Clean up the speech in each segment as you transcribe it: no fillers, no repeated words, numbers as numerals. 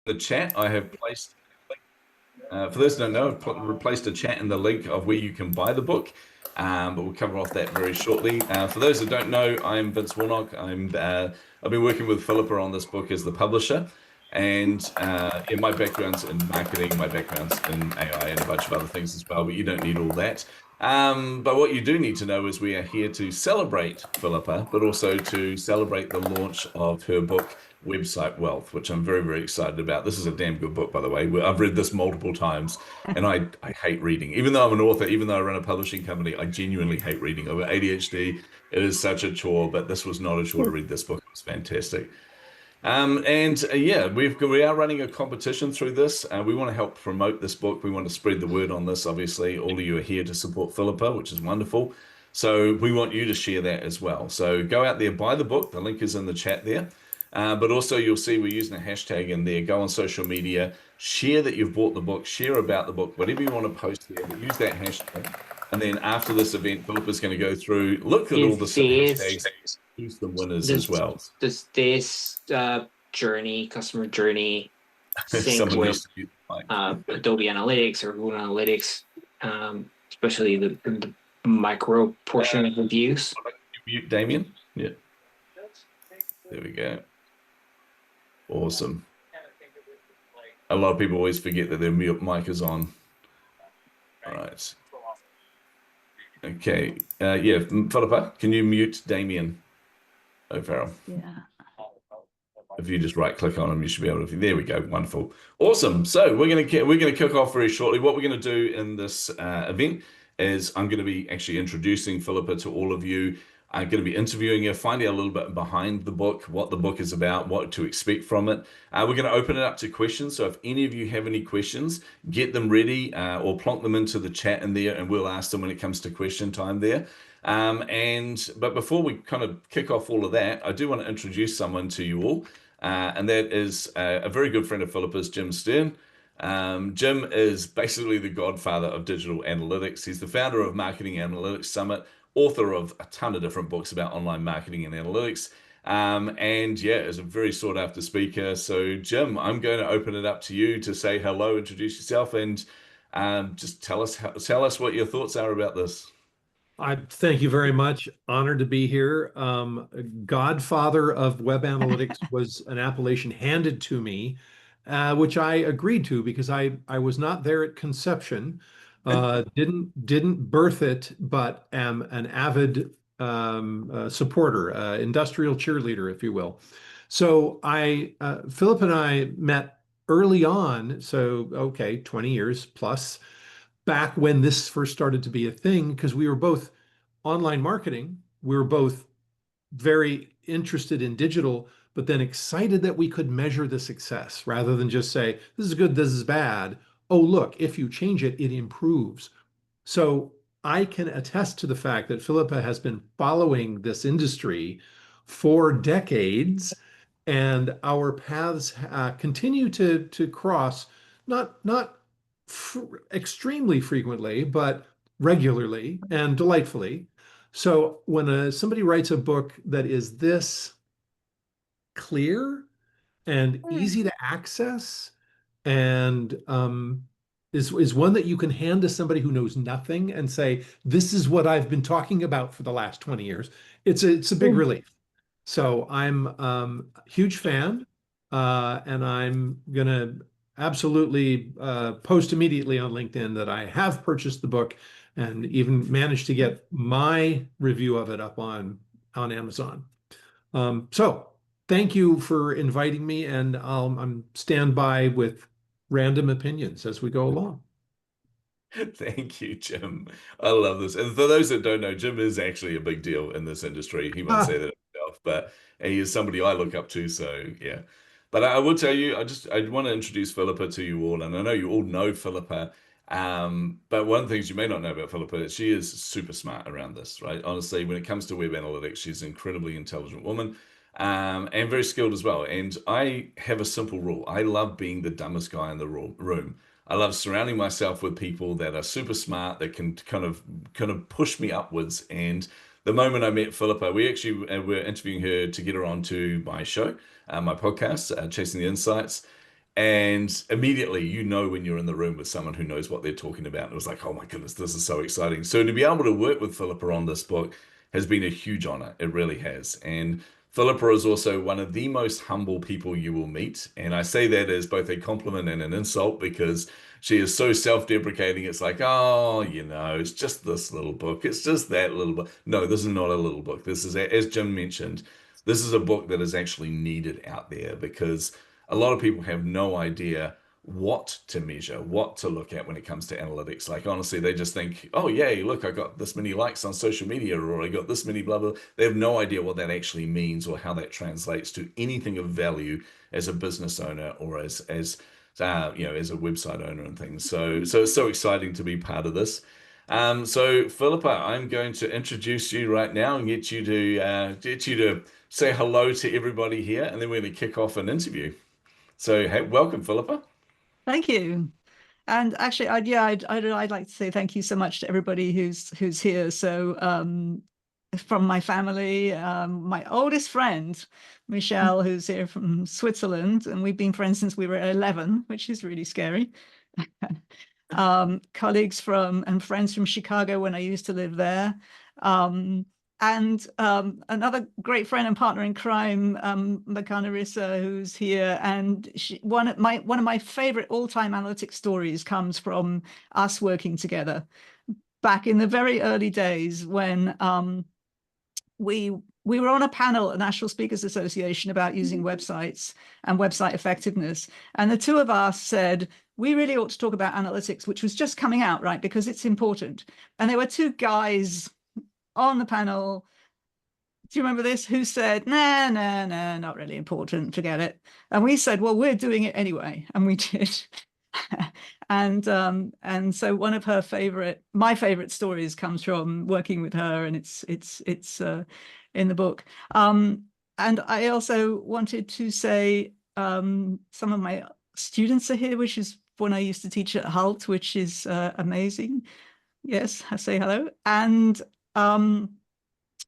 the chat, I have placed, for those who don't know, I've replaced a chat in the link of where you can buy the book. But we'll cover off that very shortly. For those that don't know, I'm Vince Warnock. I've been working with Philippa on this book as the publisher. And yeah, my background's in marketing, my background's in AI and a bunch of other things as well, but you don't need all that. But what you do need to know is we are here to celebrate Philippa, but also to celebrate the launch of her book, Website Wealth, which I'm very, very excited about. This is a damn good book, by the way. I've read this multiple times, and I hate reading. Even though I'm an author, even though I run a publishing company, I genuinely hate reading. I've got ADHD. It is such a chore, but this was not a chore to read this book. It was fantastic. Yeah, we are running a competition through this. We want to help promote this book. We want to spread the word on this. Obviously, all of you are here to support Philippa, which is wonderful. So we want you to share that as well. So go out there, buy the book. The link is in the chat there. But also you'll see we're using a hashtag in there. Go on social media, share that you've bought the book, share about the book, whatever you want to post there, but use that hashtag. And then after this event, Philippa's going to go through, look at all the hashtags, choose the winners as well. Does this customer journey, sync with Adobe Analytics or Google Analytics, especially the micro portion of reviews? Mute Damien? Yeah. There we go. Awesome. A lot of people always forget that their mic is on. All right. Okay. Yeah, Philippa, can you mute Damien O'Farrell? Yeah. If you just right click on him, you should be able to. There we go. Wonderful. Awesome. So we're gonna kick off very shortly. What we're gonna do in this event is I'm gonna be actually introducing Philippa to all of you. I'm going to be interviewing her, finding out a little bit behind the book, what the book is about, what to expect from it. We're going to open it up to questions. So if any of you have any questions, get them ready or plonk them into the chat in there, and we'll ask them when it comes to question time there. But before we kind of kick off all of that, I do want to introduce someone to you all, and that is a very good friend of Philippa's, Jim Stern. Jim is basically the godfather of digital analytics. He's the founder of Marketing Analytics Summit, author of a ton of different books about online marketing and analytics. And yeah, is a very sought after speaker. So Jim, I'm going to open it up to you to say hello, introduce yourself, and just tell us what your thoughts are about this. I thank you very much. Honored to be here. Godfather of web analytics was an appellation handed to me, which I agreed to because I was not there at conception. Didn't birth it, but am an avid supporter, industrial cheerleader, if you will. So Philip and I met early on, so okay, 20 years plus, back when this first started to be a thing, because we were both online marketing, we were both very interested in digital, but then excited that we could measure the success rather than just say, this is good, this is bad. Oh, look, if you change it, it improves. So I can attest to the fact that Philippa has been following this industry for decades, and our paths continue to cross, not extremely frequently, but regularly and delightfully. So when somebody writes a book that is this clear and easy to access, and is one that you can hand to somebody who knows nothing and say, this is what I've been talking about for the last 20 years. It's a big relief. So I'm a huge fan, and I'm gonna absolutely post immediately on LinkedIn that I have purchased the book and even managed to get my review of it up on Amazon. So thank you for inviting me, and I'm stand by with random opinions as we go along. Thank you, Jim. I love this. And for those that don't know, Jim is actually a big deal in this industry. He won't say that himself, but he is somebody I look up to. So yeah. But I will tell you, I want to introduce Philippa to you all, and I know you all know Philippa. But one of the things you may not know about Philippa is she is super smart around this, right? Honestly, when it comes to web analytics, she's an incredibly intelligent woman. And very skilled as well. And I have a simple rule. I love being the dumbest guy in the room. I love surrounding myself with people that are super smart, that can kind of push me upwards. And the moment I met Philippa, we actually were interviewing her to get her onto my show, my podcast, Chasing the Insights. And immediately, you know, when you're in the room with someone who knows what they're talking about. And it was like, oh my goodness, this is so exciting. So to be able to work with Philippa on this book has been a huge honor. It really has. And Philippa is also one of the most humble people you will meet. And I say that as both a compliment and an insult because she is so self-deprecating. It's like, oh, you know, it's just this little book. It's just that little book. No, this is not a little book. This is, as Jim mentioned, this is a book that is actually needed out there because a lot of people have no idea what to measure, what to look at when it comes to analytics. Like, honestly, they just think, oh, yay, look, I got this many likes on social media, or I got this many blah, blah. They have no idea what that actually means or how that translates to anything of value as a business owner or as you know, as a website owner and things. So it's so exciting to be part of this. So Philippa, I'm going to introduce you right now and get you to say hello to everybody here, and then we're going to kick off an interview. So, hey, welcome, Philippa. Thank you. And actually, I'd like to say thank you so much to everybody who's here. So, from my family, my oldest friend, Michelle, who's here from Switzerland, and we've been friends since we were 11, which is really scary. Colleagues and friends from Chicago when I used to live there. And another great friend and partner in crime, Makana Rissa, who's here. And one of my favorite all-time analytics stories comes from us working together back in the very early days when we were on a panel at National Speakers Association about using websites and website effectiveness. And the two of us said, we really ought to talk about analytics, which was just coming out, right? Because it's important. And there were two guys on the panel, do you remember this, who said, nah, not really important, forget it. And we said, well, we're doing it anyway, and we did. And so one of my favorite stories comes from working with her, and it's in the book. And I also wanted to say some of my students are here, which is when I used to teach at Hult, which is amazing. Yes, I say hello. And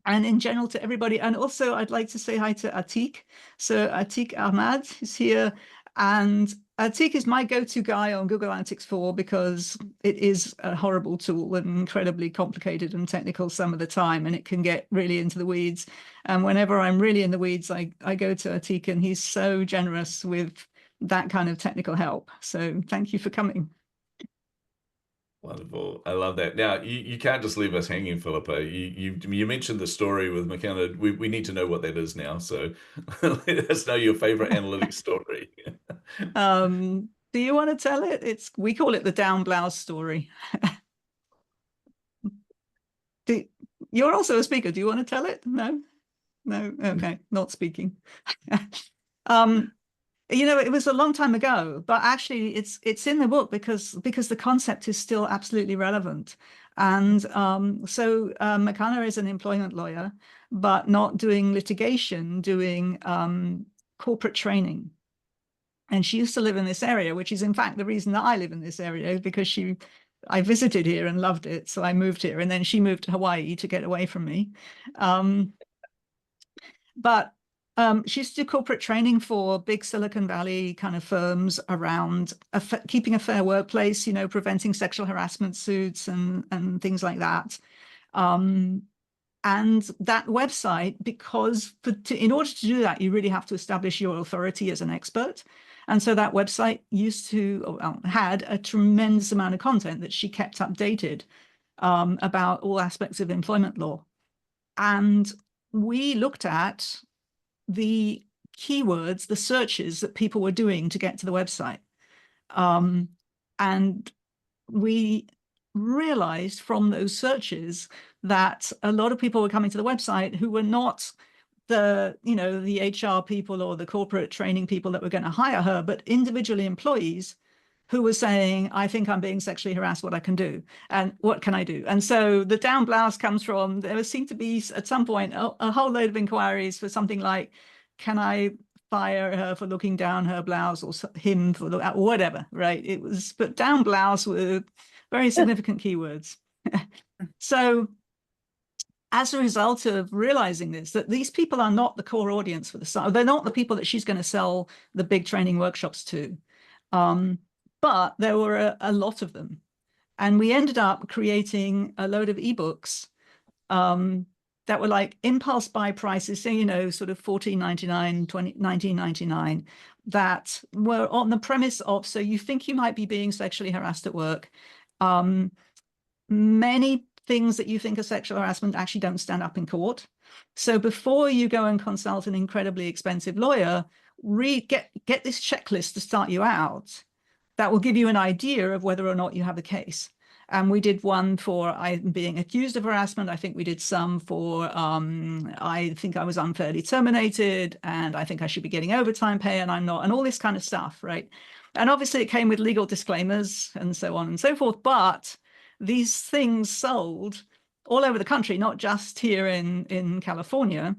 in general to everybody. And also I'd like to say hi to Atik. So Atik Ahmad is here. And Atik is my go-to guy on Google Analytics 4 because it is a horrible tool and incredibly complicated and technical some of the time, and it can get really into the weeds. And whenever I'm really in the weeds, I go to Atik, and he's so generous with that kind of technical help. So thank you for coming. Wonderful. I love that. Now, you can't just leave us hanging, Philippa. You mentioned the story with McKenna. We need to know what that is now. So let us know your favorite analytics story. Do you want to tell it? We call it the down blouse story. You're also a speaker. Do you want to tell it? No? Okay, not speaking. You know, it was a long time ago, but actually it's in the book because the concept is still absolutely relevant. And so McKenna is an employment lawyer, but not doing litigation, doing corporate training. And she used to live in this area, which is in fact the reason that I live in this area, because I visited here and loved it. So I moved here, and then she moved to Hawaii to get away from me. But she used to do corporate training for big Silicon Valley kind of firms around keeping a fair workplace, you know, preventing sexual harassment suits and things like that. And that website, because in order to do that, you really have to establish your authority as an expert. And so that website had a tremendous amount of content that she kept updated about all aspects of employment law. And we looked at the keywords, the searches that people were doing to get to the website. And we realized from those searches that a lot of people were coming to the website who were not the HR people or the corporate training people that were going to hire her, but individually employees who were saying, I think I'm being sexually harassed, what I can do, and what can I do? And so the down blouse comes from, there seemed to be at some point a whole load of inquiries for something like, can I fire her for looking down her blouse, or him for whatever, right? But down blouse were very significant keywords. So as a result of realizing that these people are not the core audience for the site, they're not the people that she's going to sell the big training workshops to. But there were a lot of them. And we ended up creating a load of ebooks that were like impulse buy prices, so, you know, sort of $14.99, $19.99, that were on the premise of, so you think you might be being sexually harassed at work. Many things that you think are sexual harassment actually don't stand up in court. So before you go and consult an incredibly expensive lawyer, get this checklist to start you out. That will give you an idea of whether or not you have a case. And we did one for being accused of harassment. I think we did some for I think I was unfairly terminated, and I think I should be getting overtime pay and I'm not, and all this kind of stuff, right? And obviously it came with legal disclaimers and so on and so forth. But these things sold all over the country, not just here in California.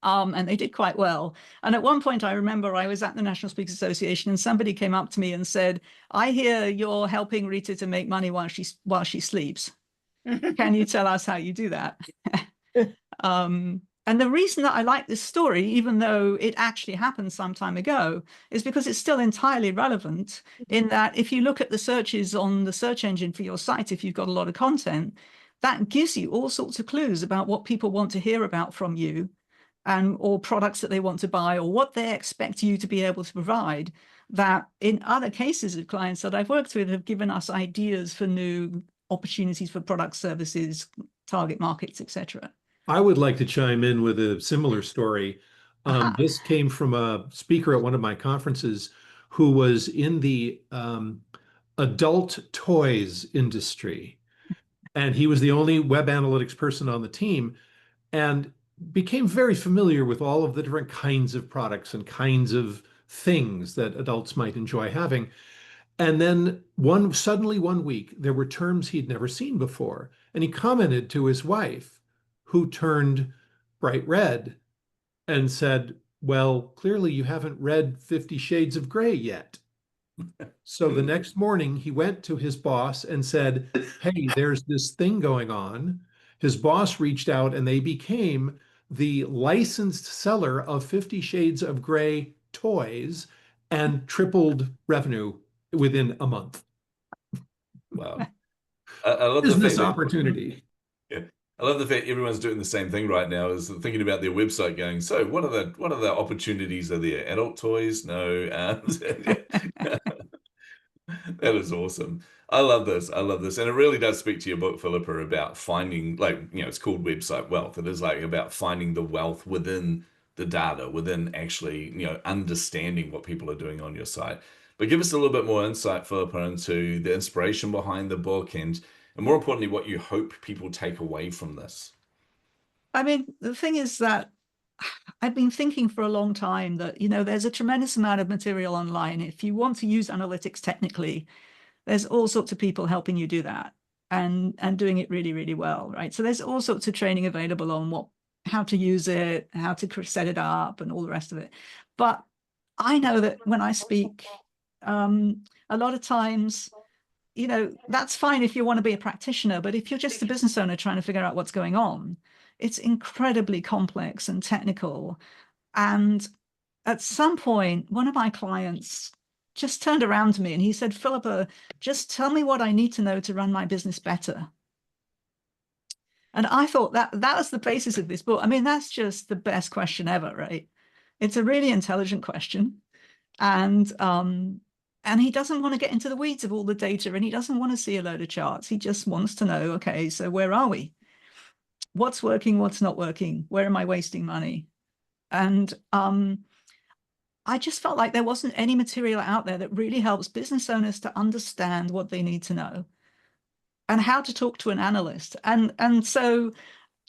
And they did quite well. And at one point, I remember I was at the National Speakers Association and somebody came up to me and said, I hear you're helping Rita to make money while she sleeps. Can you tell us how you do that? And the reason that I like this story, even though it actually happened some time ago, is because it's still entirely relevant in that if you look at the searches on the search engine for your site, if you've got a lot of content, that gives you all sorts of clues about what people want to hear about from you, and or products that they want to buy, or what they expect you to be able to provide, that in other cases of clients that I've worked with have given us ideas for new opportunities for products, services, target markets, etc. I would like to chime in with a similar story. This came from a speaker at one of my conferences who was in the adult toys industry. And he was the only web analytics person on the team, and became very familiar with all of the different kinds of products and kinds of things that adults might enjoy having. And then suddenly one week, there were terms he'd never seen before. And he commented to his wife, who turned bright red and said, well, clearly you haven't read 50 Shades of Grey yet. So the next morning, he went to his boss and said, hey, there's this thing going on. His boss reached out and they became the licensed seller of 50 Shades of Grey toys and tripled revenue within a month. Wow. I love business the opportunity. Yeah. I love the fact everyone's doing the same thing right now, is thinking about their website going, so what are the opportunities are there? Adult toys? No. That is awesome. I love this. I love this. And it really does speak to your book, Philippa, about finding, like, you know, it's called Website Wealth. It is like about finding the wealth within the data, within actually, you know, understanding what people are doing on your site. But give us a little bit more insight, Philippa, into the inspiration behind the book and more importantly, what you hope people take away from this. I mean, the thing is that I've been thinking for a long time that, you know, there's a tremendous amount of material online. If you want to use analytics technically, there's all sorts of people helping you do that and doing it really, really well, right? So there's all sorts of training available on how to use it, how to set it up and all the rest of it. But I know that when I speak, a lot of times, you know, that's fine if you want to be a practitioner, but if you're just a business owner trying to figure out what's going on, it's incredibly complex and technical. And at some point, one of my clients just turned around to me and he said, Philippa, just tell me what I need to know to run my business better. And I thought that was the basis of this book. I mean, that's just the best question ever, right? It's a really intelligent question. And he doesn't want to get into the weeds of all the data, and he doesn't want to see a load of charts. He just wants to know, okay, so where are we? What's working, what's not working? Where am I wasting money? And I just felt like there wasn't any material out there that really helps business owners to understand what they need to know and how to talk to an analyst. And so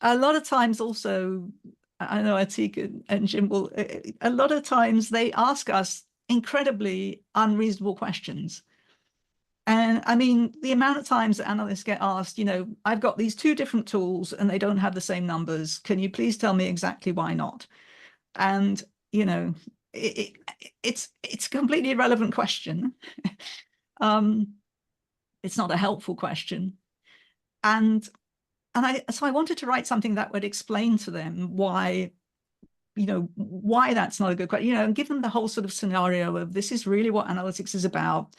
a lot of times also, I know Atik and Jim will, a lot of times they ask us incredibly unreasonable questions. And I mean, the amount of times that analysts get asked, you know, I've got these two different tools and they don't have the same numbers. Can you please tell me exactly why not? And, you know, it's a completely irrelevant question. It's not a helpful question. And so I wanted to write something that would explain to them why why that's not a good question, and give them the whole sort of scenario of this is really what analytics is about.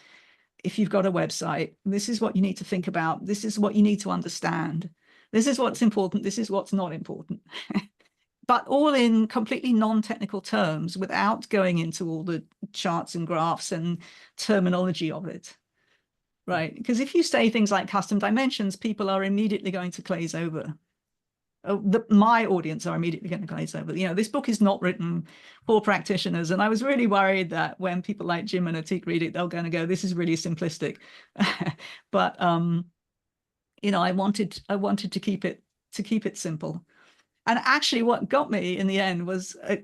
If you've got a website, this is what you need to think about. This is what you need to understand. This is what's important. This is what's not important. But all in completely non-technical terms without going into all the charts and graphs and terminology of it. Right? Because if you say things like custom dimensions, people are immediately going to glaze over. My audience are immediately going to glaze over. This book is not written for practitioners. And I was really worried that when people like Jim and Atik read it, they're going to go, this is really simplistic. But, I wanted to keep it simple. And actually what got me in the end was a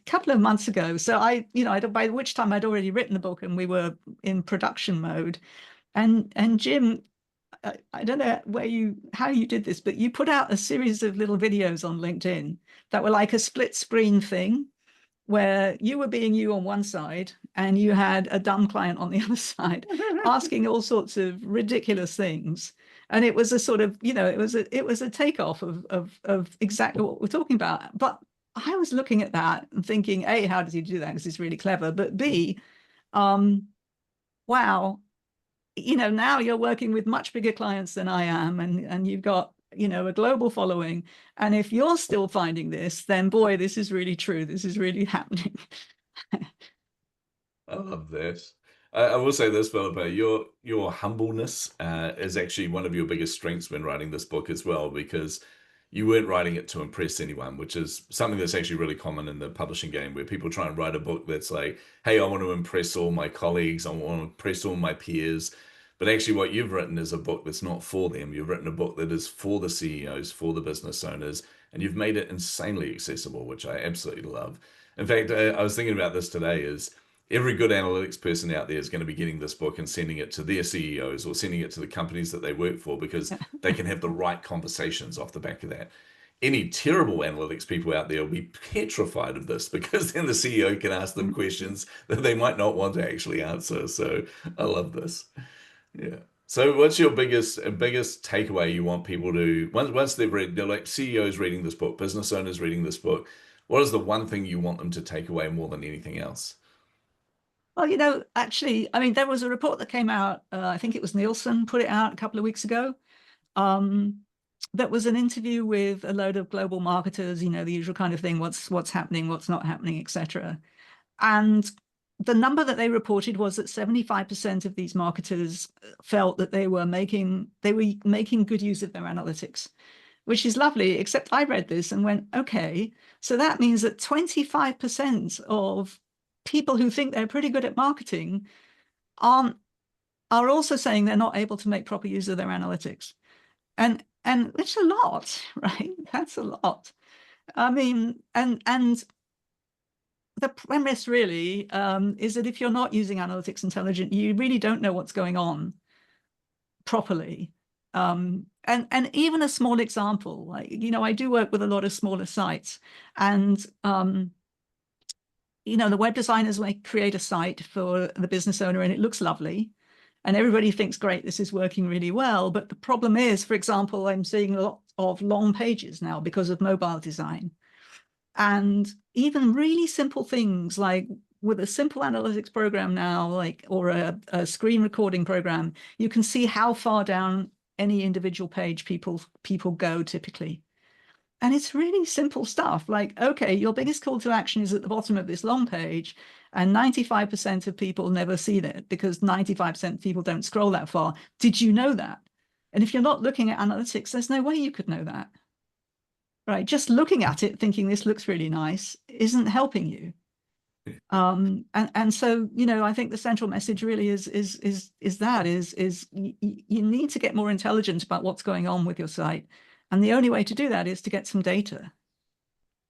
couple of months ago. So by which time I'd already written the book and we were in production mode. And Jim, I don't know how you did this, but you put out a series of little videos on LinkedIn that were like a split screen thing where you were being you on one side and you had a dumb client on the other side asking all sorts of ridiculous things. And it was a sort of, it was a takeoff of exactly what we're talking about. But I was looking at that and thinking, A, how does he do that? Because it's really clever. But B, wow, now you're working with much bigger clients than I am, and you've got, a global following. And if you're still finding this, then boy, this is really true. This is really happening. I love this. I will say this, Philippa, your humbleness is actually one of your biggest strengths when writing this book as well, because you weren't writing it to impress anyone, which is something that's actually really common in the publishing game, where people try and write a book that's like, hey, I want to impress all my colleagues, I want to impress all my peers. But actually what you've written is a book that's not for them. You've written a book that is for the CEOs, for the business owners, and you've made it insanely accessible, which I absolutely love. In fact, I was thinking about this today, is every good analytics person out there is going to be getting this book and sending it to their CEOs or sending it to the companies that they work for, because they can have the right conversations off the back of that. Any terrible analytics people out there will be petrified of this, because then the CEO can ask them questions that they might not want to actually answer. So I love this. Yeah. So what's your biggest takeaway you want people to, once they've read, they're like CEOs reading this book, business owners reading this book, what is the one thing you want them to take away more than anything else? Well, actually, I mean, there was a report that came out, I think it was Nielsen put it out a couple of weeks ago. That was an interview with a load of global marketers, the usual kind of thing, what's happening, what's not happening, etc. And the number that they reported was that 75% of these marketers felt that they were making good use of their analytics, which is lovely, except I read this and went, okay, so that means that 25% of people who think they're pretty good at marketing are also saying they're not able to make proper use of their analytics. And it's a lot, right? That's a lot. I mean, and the premise really is that if you're not using analytics intelligently, you really don't know what's going on properly. And even a small example, like, I do work with a lot of smaller sites, and the web designers might create a site for the business owner and it looks lovely. And everybody thinks, great, this is working really well. But the problem is, for example, I'm seeing a lot of long pages now because of mobile design. And even really simple things like with a simple analytics program now, or a screen recording program, you can see how far down any individual page people go typically. And it's really simple stuff like, okay, your biggest call to action is at the bottom of this long page, and 95% of people never see that because 95% of people don't scroll that far. Did you know that? And if you're not looking at analytics, there's no way you could know that. Right? Just looking at it, thinking this looks really nice, isn't helping you. And so, I think the central message really is you need to get more intelligent about what's going on with your site. And the only way to do that is to get some data.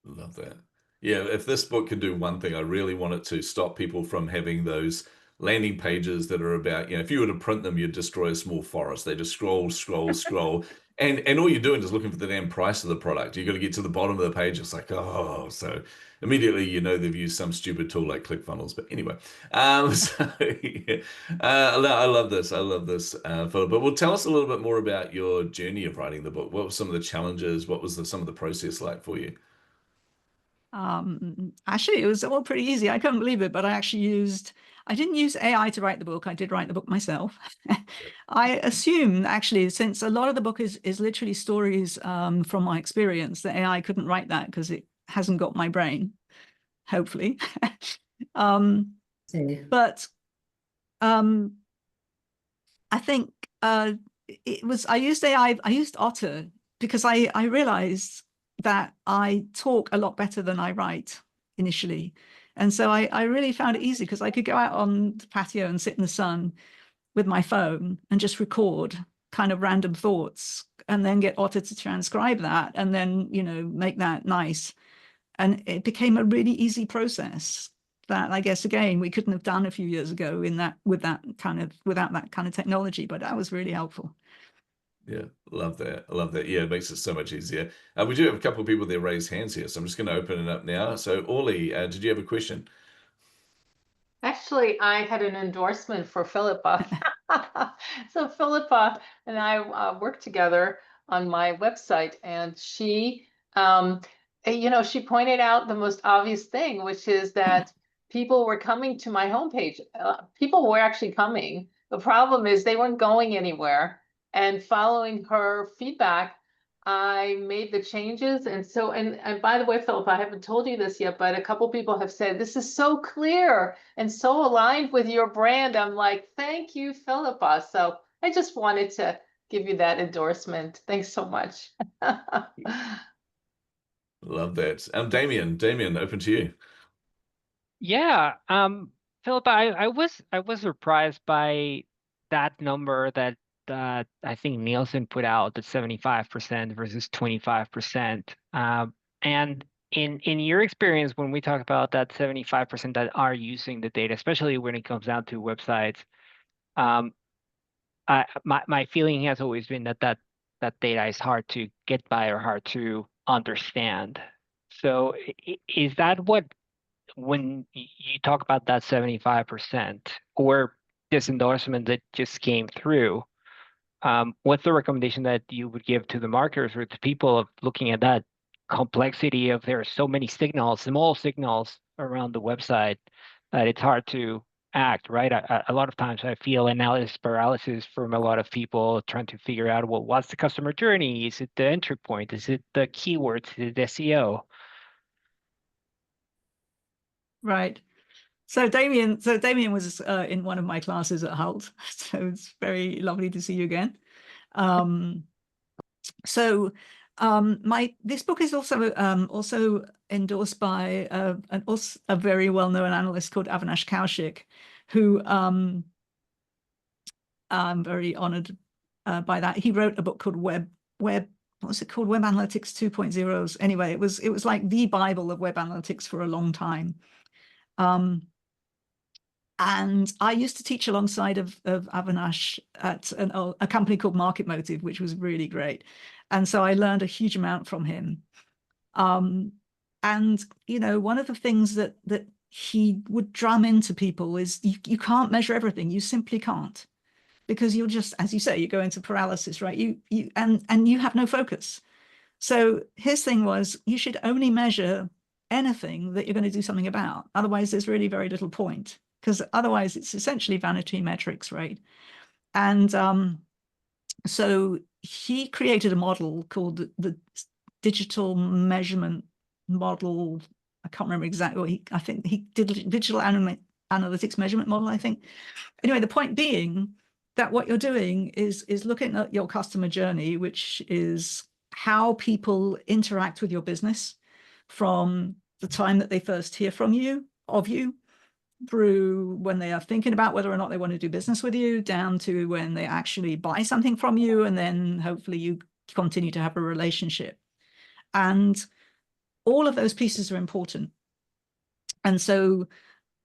Love that. Yeah, if this book can do one thing, I really want it to stop people from having those landing pages that are about, if you were to print them, you'd destroy a small forest. They just scroll, scroll, scroll. And all you're doing is looking for the damn price of the product. You've got to get to the bottom of the page. It's like, oh, so immediately, they've used some stupid tool like ClickFunnels. But anyway, yeah. I love this. I love this, Philip. But well, tell us a little bit more about your journey of writing the book. What were some of the challenges? What was some of the process like for you? Actually, it was all pretty easy. I couldn't believe it, but I didn't use AI to write the book. I did write the book myself. I assume, actually, since a lot of the book is literally stories from my experience, that AI couldn't write that because it hasn't got my brain, hopefully. But I think I used AI, I used Otter because I realized that I talk a lot better than I write initially. And so I really found it easy because I could go out on the patio and sit in the sun with my phone and just record kind of random thoughts and then get Otter to transcribe that and then, make that nice. And it became a really easy process that I guess, again, we couldn't have done a few years ago without that kind of technology, but that was really helpful. Yeah, love that. I love that. Yeah, it makes it so much easier. We do have a couple of people that raise hands here, so I'm just going to open it up now. So, Orly, did you have a question? Actually, I had an endorsement for Philippa. So Philippa and I worked together on my website, and she, she pointed out the most obvious thing, which is that people were coming to my homepage. People were actually coming. The problem is they weren't going anywhere. And following her feedback, I made the changes. And so, and by the way, Philip, I haven't told you this yet, but a couple people have said, this is so clear and so aligned with your brand. I'm like, thank you, Philippa. So I just wanted to give you that endorsement. Thanks so much. Love that. Damien, open to you. Yeah, Philip, I was surprised by that number that I think Nielsen put out, that 75% versus 25%. And in your experience, when we talk about that 75% that are using the data, especially when it comes down to websites, my feeling has always been that data is hard to get by or hard to understand. So is that what, when you talk about that 75% or this endorsement that just came through, what's the recommendation that you would give to the marketers or to people of looking at that complexity of there are so many signals, small signals around the website, that it's hard to act, right? A lot of times I feel analysis paralysis from a lot of people trying to figure out, well, what's the customer journey? Is it the entry point? Is it the keywords? Is it SEO? Right. So Damien was in one of my classes at Hult. So it's very lovely to see you again. This book is also endorsed by a very well-known analyst called Avinash Kaushik, who I'm very honored by that. He wrote a book called Web what was it called? Web Analytics 2.0. Anyway, it was like the Bible of web analytics for a long time. And I used to teach alongside of Avinash at a company called Market Motive, which was really great. And so I learned a huge amount from him. And, one of the things that he would drum into people is you can't measure everything. You simply can't, because you'll just, as you say, you go into paralysis, right? And you have no focus. So his thing was, you should only measure anything that you're going to do something about. Otherwise, there's really very little point, because otherwise it's essentially vanity metrics, right? And so he created a model called the digital measurement model. I can't remember exactly. I think he did digital analytics measurement model, I think. Anyway, the point being that what you're doing is looking at your customer journey, which is how people interact with your business from the time that they first hear from you, of you, through when they are thinking about whether or not they want to do business with you, down to when they actually buy something from you, and then hopefully you continue to have a relationship. And all of those pieces are important. And so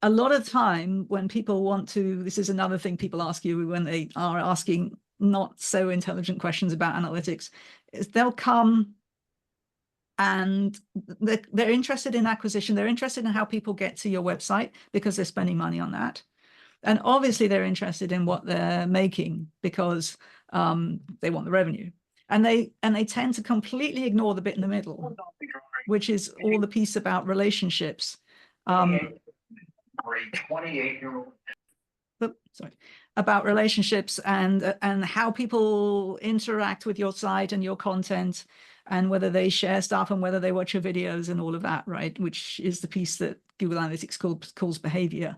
a lot of time when people want to, this is another thing people ask you when they are asking not so intelligent questions about analytics, is they'll come and they're interested in acquisition. They're interested in how people get to your website because they're spending money on that. And obviously they're interested in what they're making because they want the revenue. And they tend to completely ignore the bit in the middle. which is all the piece about relationships. 28-year-old. Sorry, about relationships and how people interact with your site and your content, and whether they share stuff and whether they watch your videos and all of that, right? Which is the piece that Google Analytics calls behavior.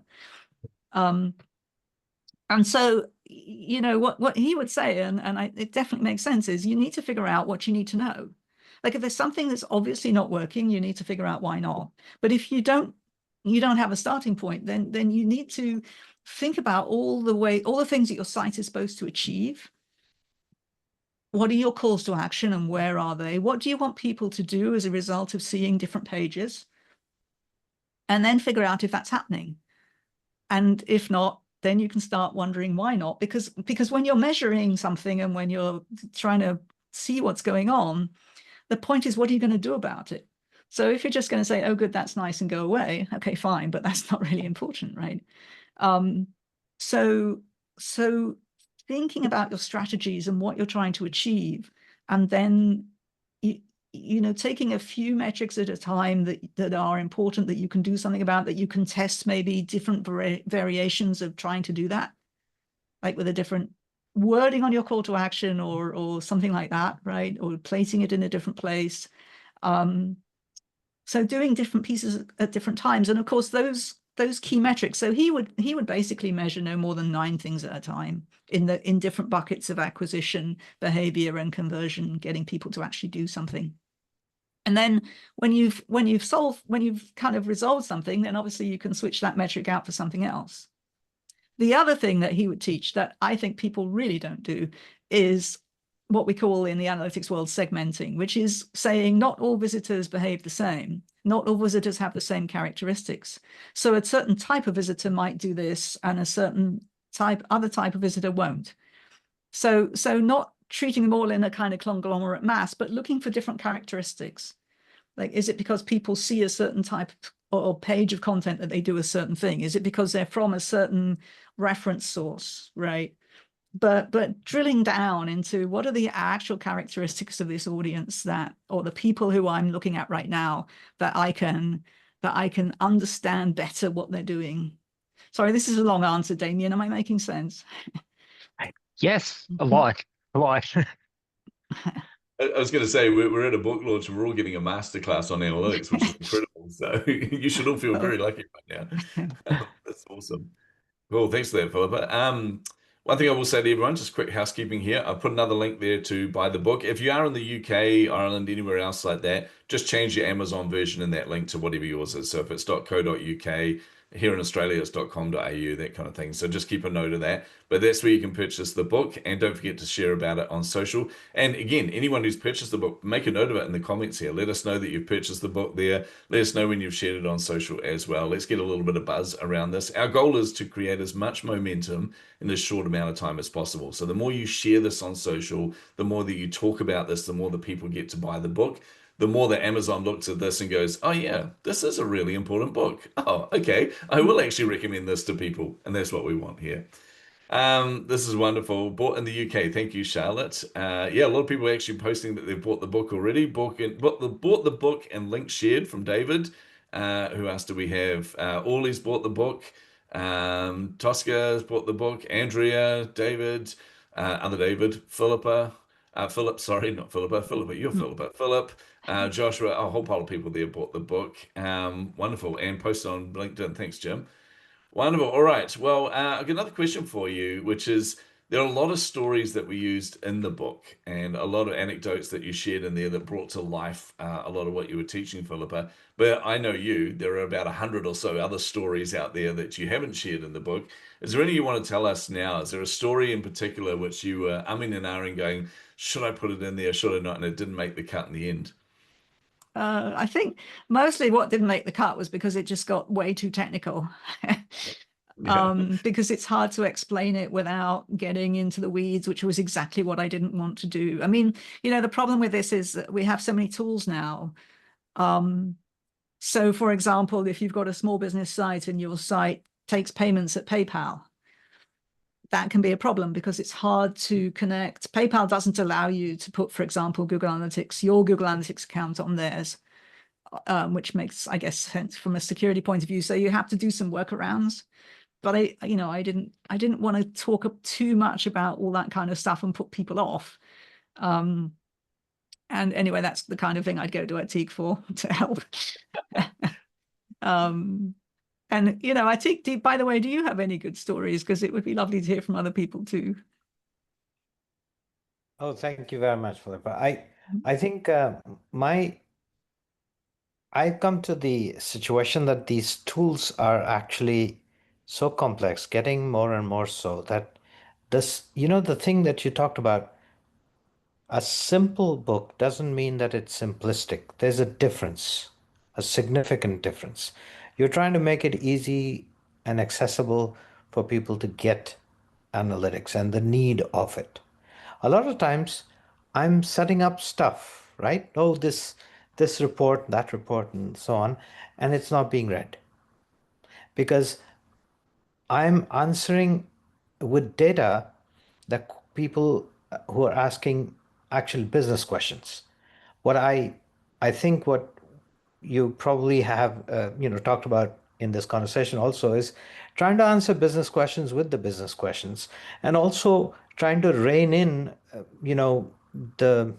And so, you know, what he would say, and it definitely makes sense, is you need to figure out what you need to know. Like if there's something that's obviously not working, you need to figure out why not. But if you don't have a starting point, then you need to think about all the things that your site is supposed to achieve. What are your calls to action and where are they? What do you want people to do as a result of seeing different pages? And then figure out if that's happening. And if not, then you can start wondering why not, because when you're measuring something and when you're trying to see what's going on, the point is, what are you going to do about it? So if you're just going to say, oh, good, that's nice, and go away, okay, fine, but that's not really important, right? So thinking about your strategies and what you're trying to achieve, and then you know, taking a few metrics at a time that are important, that you can do something about, that you can test maybe different variations of trying to do that, like with a different wording on your call to action or something like that, right? Or placing it in a different place. So doing different pieces at different times. And of course, those key metrics. So he would basically measure no more than 9 things at a time in different buckets of acquisition, behavior, and conversion, getting people to actually do something. And then when you've kind of resolved something, then obviously you can switch that metric out for something else. The other thing that he would teach that I think people really don't do is what we call in the analytics world segmenting, which is saying not all visitors behave the same. Not all visitors have the same characteristics. So a certain type of visitor might do this and a certain other type of visitor won't. So not treating them all in a kind of conglomerate mass, but looking for different characteristics. Like, is it because people see a certain type or page of content that they do a certain thing? Is it because they're from a certain reference source, right? But drilling down into what are the actual characteristics of this audience or the people who I'm looking at right now, that I can understand better what they're doing. Sorry, this is a long answer, Damien. Am I making sense? Yes, a lot. I was going to say, we're at a book launch and we're all getting a masterclass on analytics, which is incredible. So you should all feel very lucky right now. That's awesome. Cool. Thanks for that, Philippa. One thing I will say to everyone, just quick housekeeping here. I'll put another link there to buy the book. If you are in the UK, Ireland, anywhere else like that, just change your Amazon version in that link to whatever yours is. So if it's .co.uk, here in Australia, it's .com.au, that kind of thing. So just keep a note of that. But that's where you can purchase the book, and don't forget to share about it on social. And again, anyone who's purchased the book, make a note of it in the comments here. Let us know that you've purchased the book there. Let us know when you've shared it on social as well. Let's get a little bit of buzz around this. Our goal is to create as much momentum in as short amount of time as possible. So the more you share this on social, the more that you talk about this, the more the people get to buy the book. The more that Amazon looks at this and goes, oh yeah, this is a really important book. Oh, okay, I will actually recommend this to people. And that's what we want here. This is wonderful. Bought in the UK. Thank you, Charlotte. Yeah, a lot of people are actually posting that they've bought the book already. Bought the book and link shared from David. Who else do we have? Orly's bought the book. Tosca's bought the book. Andrea, David, other David, Philippa. Philip, sorry, not Philippa. Philippa, you're Philippa. Philip, Joshua, a whole pile of people there bought the book. Wonderful. And posted on LinkedIn. Thanks, Jim. Wonderful. All right. Well, I've got another question for you, which is, there are a lot of stories that we used in the book and a lot of anecdotes that you shared in there that brought to life a lot of what you were teaching, Philippa. But I know there are about 100 or so other stories out there that you haven't shared in the book. Is there any you want to tell us now? Is there a story in particular which you were umming and ahhing going, should I put it in there, should I not? And it didn't make the cut in the end. I think mostly what didn't make the cut was because it just got way too technical. Because it's hard to explain it without getting into the weeds, which was exactly what I didn't want to do. I mean, you know, the problem with this is that we have so many tools now. So for example, if you've got a small business site and your site takes payments at PayPal, that can be a problem because it's hard to connect. PayPal doesn't allow you to put, for example, your Google Analytics account on theirs. which makes, I guess, sense from a security point of view. So you have to do some workarounds. But I didn't want to talk up too much about all that kind of stuff and put people off. And anyway, that's the kind of thing I'd go to Atik for, to help. And Atik, by the way, do you have any good stories? Because it would be lovely to hear from other people too. Oh, thank you very much, Philippa. I think I've come to the situation that these tools are actually so complex, getting more and more so, that the thing that you talked about, a simple book doesn't mean that it's simplistic. There's a difference, a significant difference. You're trying to make it easy and accessible for people to get analytics and the need of it. A lot of times I'm setting up stuff, right? Oh, this report, that report, and so on, and it's not being read because I'm answering with data that people who are asking actual business questions. What I think what you probably have talked about in this conversation also is trying to answer business questions with the business questions, and also trying to rein in the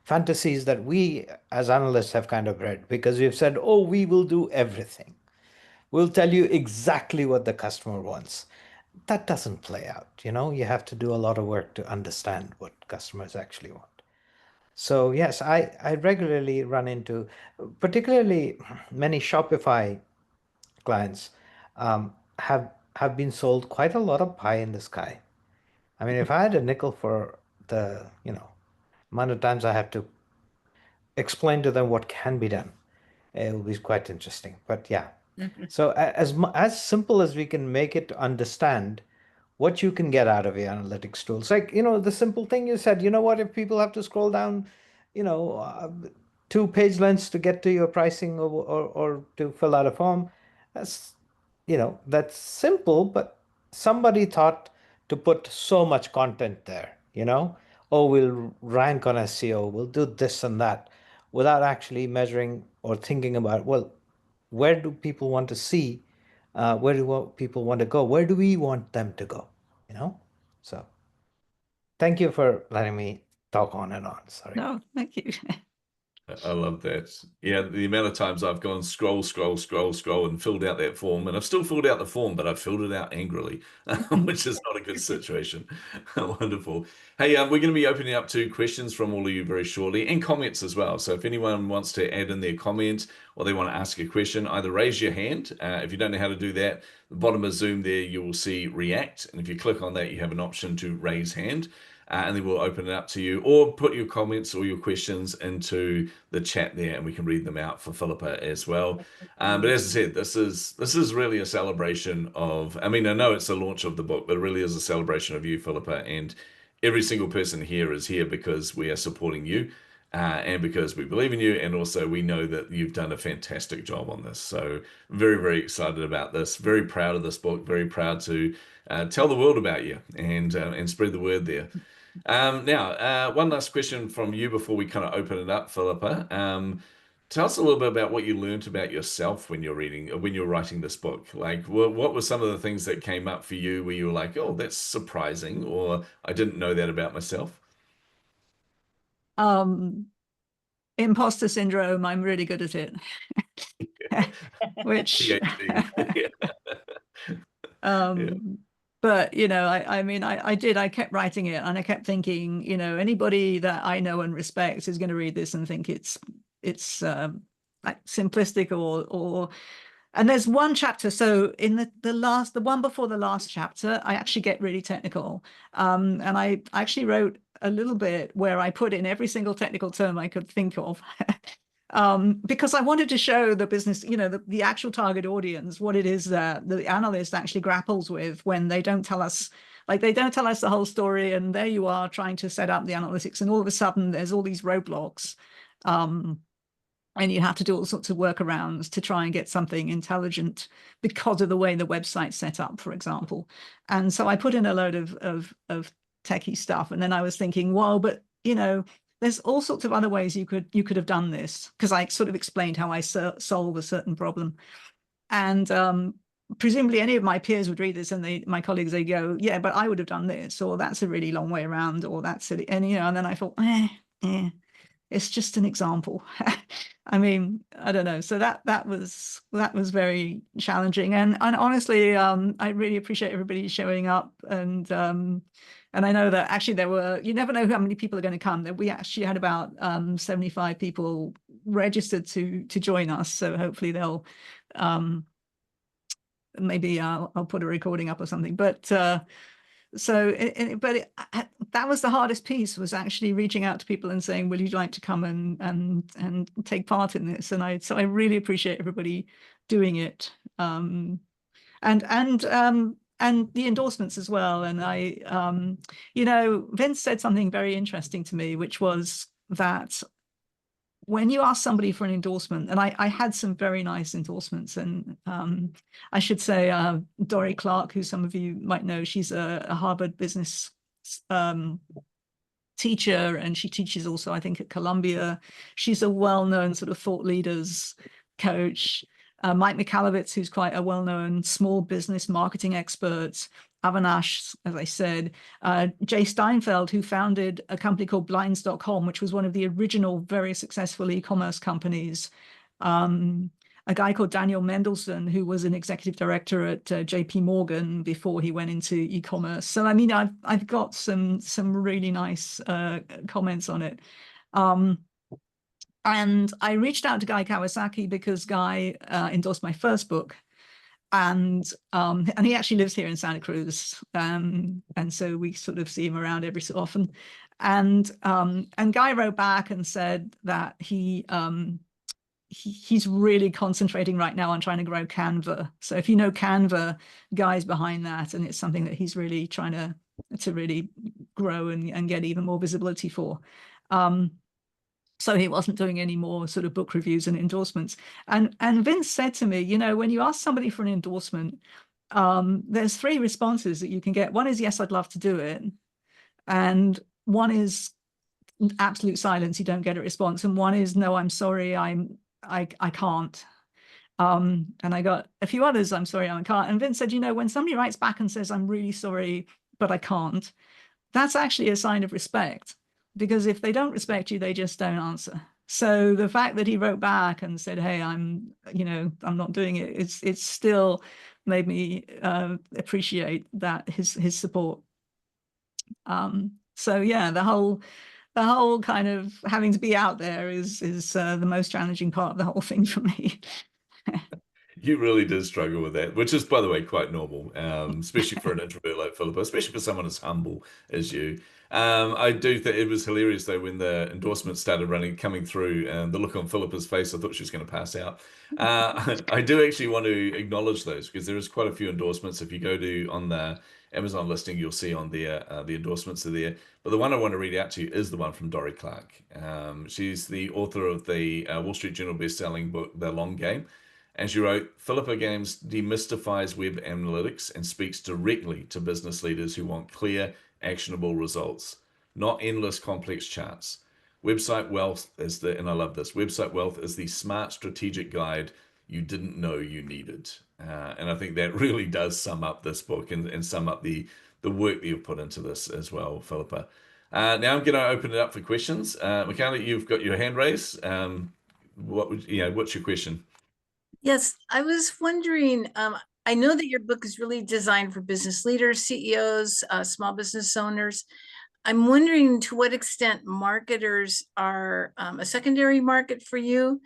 fantasies that we as analysts have kind of read, because we've said, oh, we will do everything. We'll tell you exactly what the customer wants. That doesn't play out. You have to do a lot of work to understand what customers actually want. So yes, I regularly run into, particularly many Shopify clients have been sold quite a lot of pie in the sky. I mean, if I had a nickel for the amount of times I have to explain to them what can be done, it will be quite interesting. But yeah, so as simple as we can make it to understand what you can get out of your analytics tools. Like, the simple thing you said, what if people have to scroll down, 2 page lengths to get to your pricing or to fill out a form? That's simple, but somebody thought to put so much content there, oh, we'll rank on SEO, we'll do this and that, without actually measuring or thinking about, well, where do people want to see? Where do people want to go? Where do we want them to go? So thank you for letting me talk on and on. Sorry. No, thank you. I love that. Yeah, the amount of times I've gone scroll and filled out that form, and I've still filled out the form, but I've filled it out angrily, which is not a good situation. Wonderful. Hey, we're going to be opening up to questions from all of you very shortly, and comments as well. So if anyone wants to add in their comment or they want to ask a question, either raise your hand. If you don't know how to do that, the bottom of Zoom there, you will see react. And if you click on that, you have an option to raise hand. And then we'll open it up to you, or put your comments or your questions into the chat there, and we can read them out for Philippa as well. But as I said, this is really a celebration of, I mean, I know it's the launch of the book, but it really is a celebration of you, Philippa, and every single person here is here because we are supporting you, and because we believe in you, and also we know that you've done a fantastic job on this. So very, very excited about this, very proud of this book, very proud to tell the world about you and spread the word there. Now, one last question from you before we kind of open it up, Philippa. Tell us a little bit about what you learned about yourself when you're writing this book. Like, what were some of the things that came up for you where you were like, oh, that's surprising, or I didn't know that about myself? Imposter syndrome, I'm really good at it. Which but I kept writing it, and I kept thinking, anybody that I know and respect is going to read this and think it's like simplistic or and there's one chapter. So in the one before the last chapter, I actually get really technical. And I actually wrote a little bit where I put in every single technical term I could think of. Because I wanted to show the business, the actual target audience, what it is that the analyst actually grapples with when they don't tell us, the whole story, and there you are trying to set up the analytics, and all of a sudden there's all these roadblocks, and you have to do all sorts of workarounds to try and get something intelligent because of the way the website's set up, for example. And so I put in a load of techie stuff, and then I was thinking, well, but there's all sorts of other ways you could have done this, because I sort of explained how I solve a certain problem. And presumably any of my peers would read this, and my colleagues, they go, yeah, but I would have done this, or that's a really long way around, or that's silly. And and then I thought, it's just an example. I mean, I don't know. So that was very challenging. And honestly, I really appreciate everybody showing up. And I know that actually you never know how many people are going to come. That we actually had about 75 people registered to join us. So hopefully they'll maybe I'll put a recording up or something. But that was the hardest piece, was actually reaching out to people and saying, will you like to come and take part in this? And so I really appreciate everybody doing it. And the endorsements as well. And Vince said something very interesting to me, which was that when you ask somebody for an endorsement, and I had some very nice endorsements, and I should say Dory Clark, who some of you might know, she's a Harvard business teacher, and she teaches also, I think, at Columbia. She's a well-known sort of thought leaders coach. Mike Michalowicz, who's quite a well-known small business marketing expert. Avinash, as I said, Jay Steinfeld, who founded a company called Blinds.com, which was one of the original very successful e-commerce companies. A guy called Daniel Mendelsohn, who was an executive director at JP Morgan before he went into e-commerce. So I mean, I've got some really nice comments on it. And I reached out to Guy Kawasaki because Guy endorsed my first book. And he actually lives here in Santa Cruz, and so we sort of see him around every so often. And Guy wrote back and said that he's really concentrating right now on trying to grow Canva. So if you know Canva, Guy's behind that, and it's something that he's really trying to really grow and get even more visibility for. So he wasn't doing any more sort of book reviews and endorsements. And Vince said to me, when you ask somebody for an endorsement, there's 3 responses that you can get. One is, yes, I'd love to do it. And one is absolute silence, you don't get a response. And one is, no, I'm sorry, I can't. And I got a few others, I'm sorry, I can't. And Vince said, when somebody writes back and says, I'm really sorry, but I can't, that's actually a sign of respect. Because if they don't respect you, they just don't answer. So the fact that he wrote back and said, hey, I'm not doing it, it's still made me appreciate that his support. So yeah, the whole kind of having to be out there is the most challenging part of the whole thing for me. You really did struggle with that, which is, by the way, quite normal, especially for an introvert like Philippa, especially for someone as humble as you. I do think it was hilarious, though, when the endorsements started coming through, and the look on Philippa's face, I thought she was going to pass out. I do actually want to acknowledge those, because there is quite a few endorsements. If you go on the Amazon listing, you'll see on there the endorsements are there. But the one I want to read out to you is the one from Dory Clark. She's the author of the Wall Street Journal best-selling book, The Long Game. And she wrote, Philippa Games demystifies web analytics and speaks directly to business leaders who want clear, actionable results, not endless complex charts. Website Wealth is and I love this, Website Wealth is the smart strategic guide you didn't know you needed. And I think that really does sum up this book and sum up the work that you've put into this as well, Philippa. Now I'm going to open it up for questions. Michaela, you've got your hand raised. What's your question? Yes, I was wondering, I know that your book is really designed for business leaders, CEOs, small business owners. I'm wondering to what extent marketers are a secondary market for you,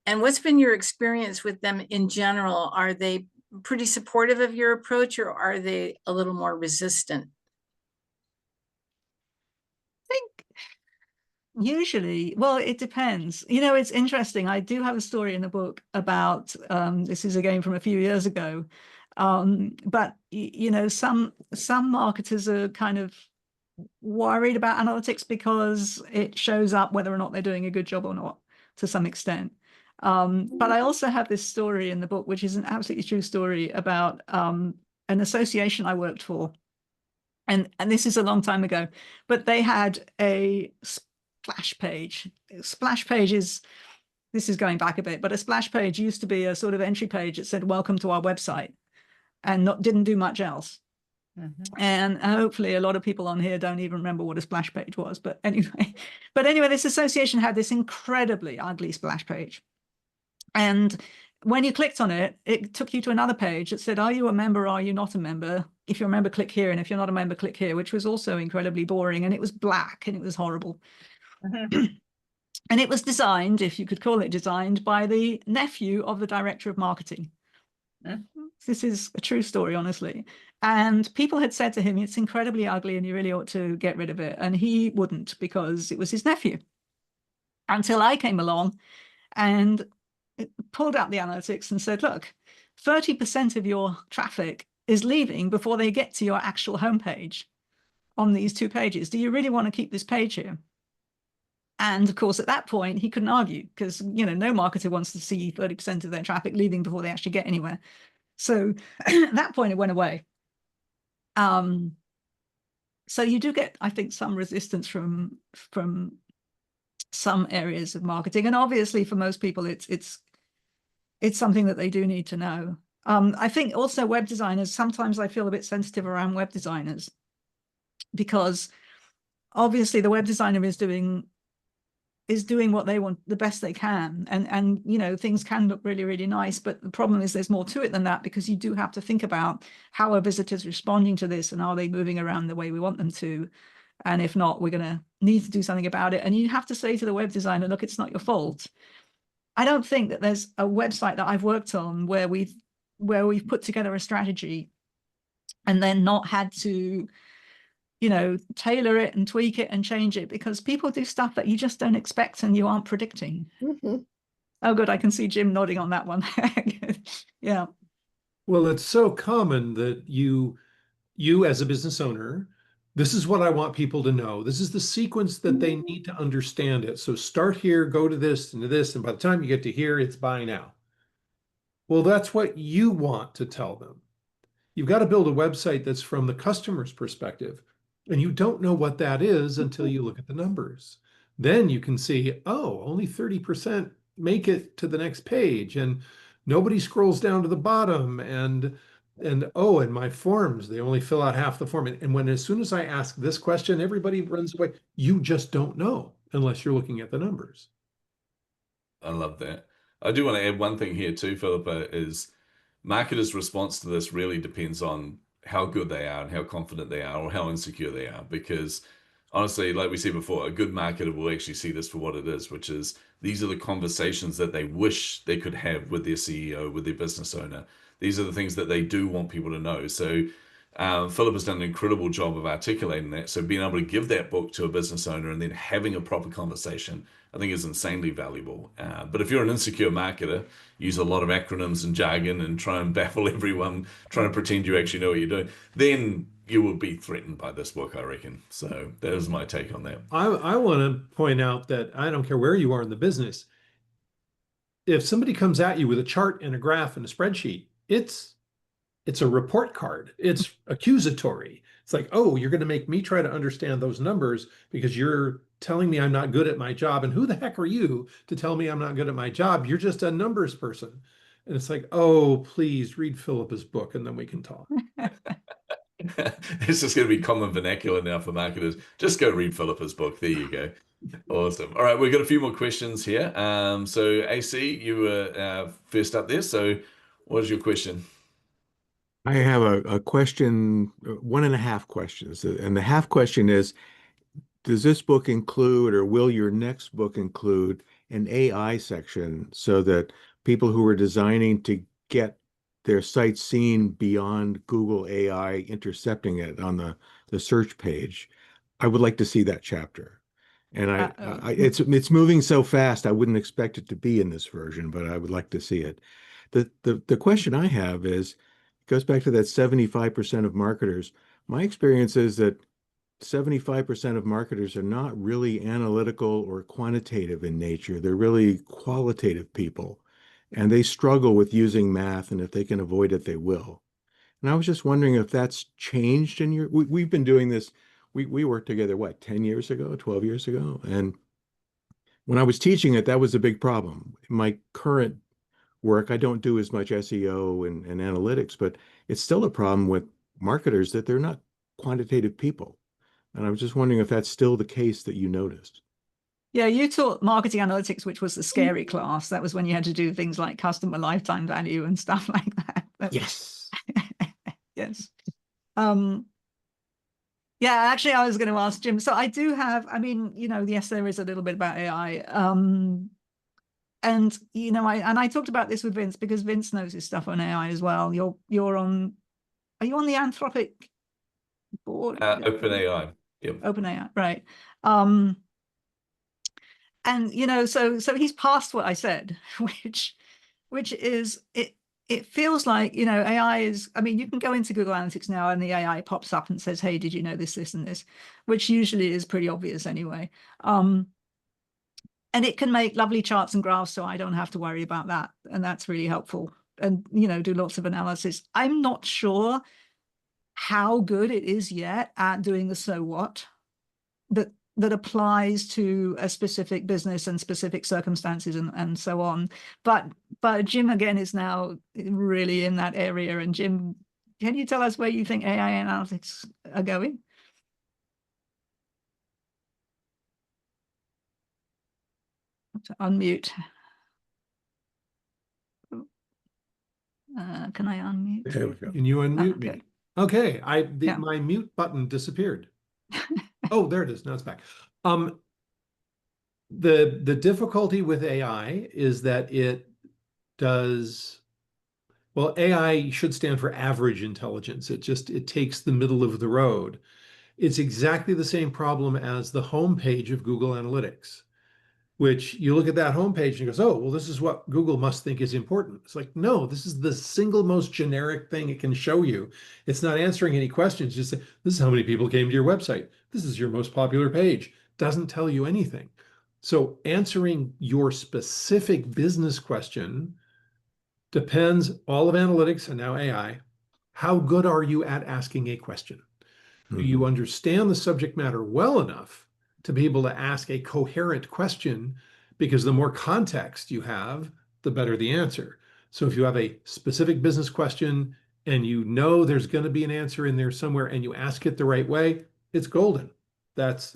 and what's been your experience with them in general? Are they pretty supportive of your approach, or are they a little more resistant? I think usually, well, it depends. It's interesting. I do have a story in the book about, this is again from a few years ago, but some marketers are kind of worried about analytics because it shows up whether or not they're doing a good job or not, to some extent. But I also have this story in the book, which is an absolutely true story about an association I worked for. And this is a long time ago, but they had a splash page. Splash page is, this is going back a bit, but a splash page used to be a sort of entry page that said, welcome to our website, and didn't do much else. And hopefully a lot of people on here don't even remember what a splash page was. But anyway, this association had this incredibly ugly splash page. And when you clicked on it, it took you to another page that said, are you a member? Are you not a member? If you're a member, click here. And if you're not a member, click here, which was also incredibly boring. And it was black and it was horrible. And it was designed, if you could call it designed, by the nephew of the director of marketing. This is a true story, honestly. And people had said to him, it's incredibly ugly and you really ought to get rid of it. And he wouldn't, because it was his nephew. Until I came along and pulled out the analytics and said, look, 30% of your traffic is leaving before they get to your actual homepage on these two pages. Do you really want to keep this page here? And of course, at that point, he couldn't argue, because, you know, no marketer wants to see 30% of their traffic leaving before they actually get anywhere. So at that point, it went away. So you do get, I think, some resistance from some areas of marketing. And obviously, for most people, it's something that they do need to know. I think also web designers, sometimes I feel a bit sensitive around web designers, because obviously the web designer is doing what they want, the best they can. And you know, things can look really, really nice, but the problem is there's more to it than that, because you do have to think about how are visitors responding to this, and are they moving around the way we want them to? And if not, we're going to need to do something about it. And you have to say to the web designer, look, it's not your fault. I don't think that there's a website that I've worked on where we've put together a strategy and then not had to, you know, tailor it and tweak it and change it, because people do stuff that you just don't expect and you aren't predicting. Oh, good. I can see Jim nodding on that one. Yeah. Well, it's so common that you as a business owner, this is what I want people to know. This is the sequence that they need to understand it. So start here, go to this and to this, and by the time you get to here, it's buy now. Well, that's what you want to tell them. You've got to build a website that's from the customer's perspective. And you don't know what that is until you look at the numbers. Then you can see, oh, only 30% make it to the next page, and nobody scrolls down to the bottom, and oh, and my forms, they only fill out half the form. And when, as soon as I ask this question, everybody runs away. You just don't know unless you're looking at the numbers. I love that. I do want to add one thing here too, Philippa, is marketers' response to this really depends on how good they are and how confident they are, or how insecure they are. Because honestly, like we said before, a good marketer will actually see this for what it is, which is these are the conversations that they wish they could have with their CEO, with their business owner. These are the things that they do want people to know. So Philip has done an incredible job of articulating that. So being able to give that book to a business owner and then having a proper conversation, I think is insanely valuable. But if you're an insecure marketer, use a lot of acronyms and jargon and try and baffle everyone, trying to pretend you actually know what you're doing, then you will be threatened by this book, I reckon. So that is my take on that. I want to point out that I don't care where you are in the business. If somebody comes at you with a chart and a graph and a spreadsheet, it's a report card. It's accusatory. It's like, oh, you're going to make me try to understand those numbers because you're telling me I'm not good at my job. And who the heck are you to tell me I'm not good at my job? You're just a numbers person. And it's like, oh, please read Philippa's book and then we can talk. It's just going to be common vernacular now for marketers. Just go read Philippa's book. There you go. Awesome. All right, we've got a few more questions here. So AC, you were first up there. So what is your question? I have a question, 1.5 questions. And the half question is, does this book include, or will your next book include, an AI section so that people who are designing to get their site seen beyond Google AI intercepting it on the search page? I would like to see that chapter. And it's moving so fast, I wouldn't expect it to be in this version, but I would like to see it. The question I have is, goes back to that 75% of marketers. My experience is that 75% of marketers are not really analytical or quantitative in nature. They're really qualitative people, and they struggle with using math, and if they can avoid it, they will. And I was just wondering if that's changed in we've been doing this. We worked together, what, 10 years ago, 12 years ago? And When I was teaching it, that was a big problem. In my current work, I don't do as much SEO and analytics, but it's still a problem with marketers that they're not quantitative people. And I was just wondering if that's still the case that you noticed. Yeah, you taught marketing analytics, which was the scary class. That was when you had to do things like customer lifetime value and stuff like that. Yes. Yes. Yeah, actually, I was going to ask Jim. So I do have, I mean, yes, there is a little bit about AI. And I talked about this with Vince because Vince knows his stuff on AI as well. Are you on the Anthropic board? OpenAI. Yep. OpenAI, right. And so he's past what I said, which is it feels like, AI is, I mean, you can go into Google Analytics now and the AI pops up and says, hey, did you know this, and this, which usually is pretty obvious anyway. And it can make lovely charts and graphs, so I don't have to worry about that. And that's really helpful. And, do lots of analysis. I'm not sure how good it is yet at doing the so what that applies to a specific business and specific circumstances and so on. But Jim, again, is now really in that area. And Jim, can you tell us where you think AI analytics are going? To unmute. Can I unmute? There we go. Can you unmute okay. me? Okay, Yeah. my mute button disappeared. Oh, there it is. Now it's back. The difficulty with AI is that it does, well, AI should stand for average intelligence. It takes the middle of the road. It's exactly the same problem as the homepage of Google Analytics, which you look at that homepage and it goes, oh, well, this is what Google must think is important. It's like, no, this is the single most generic thing it can show you. It's not answering any questions. Just say, this is how many people came to your website. This is your most popular page. Doesn't tell you anything. So answering your specific business question depends, all of analytics and now AI, how good are you at asking a question? Do you understand the subject matter well enough to be able to ask a coherent question? Because the more context you have, the better the answer. So if you have a specific business question and there's going to be an answer in there somewhere and you ask it the right way, it's golden. That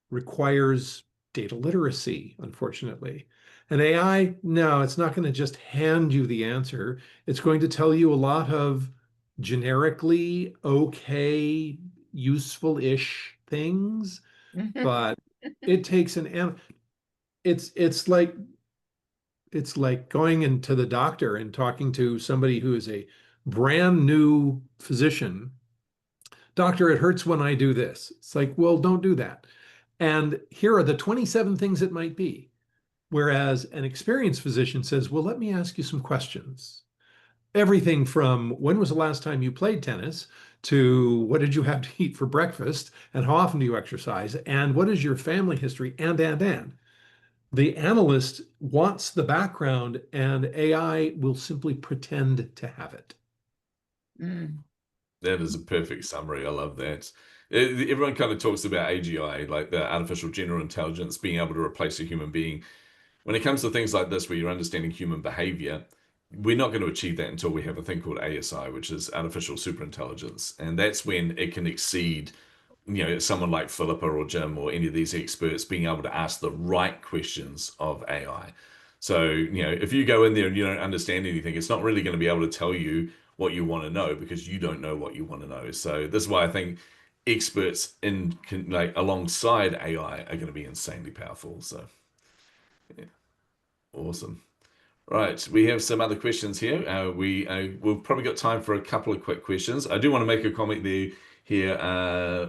requires data literacy, unfortunately. And AI, no, it's not going to just hand you the answer. It's going to tell you a lot of generically okay, useful-ish things, but it takes it's like going into the doctor and talking to somebody who is a brand new physician. Doctor, it hurts when I do this. It's like, well, don't do that. And here are the 27 things it might be. Whereas an experienced physician says, well, let me ask you some questions. Everything from when was the last time you played tennis to what did you have to eat for breakfast and how often do you exercise and what is your family history and. The analyst wants the background and AI will simply pretend to have it. That is a perfect summary. I love that. Everyone kind of talks about AGI, like the artificial general intelligence being able to replace a human being. When it comes to things like this, where you're understanding human behavior, we're not going to achieve that until we have a thing called ASI, which is artificial superintelligence. And that's when it can exceed, someone like Philippa or Jim or any of these experts being able to ask the right questions of AI. So, if you go in there and you don't understand anything, it's not really going to be able to tell you what you want to know because you don't know what you want to know. So this is why I think experts alongside AI are going to be insanely powerful. So, yeah. Awesome. Right, we have some other questions here. We've probably got time for a couple of quick questions. I do want to make a comment there here.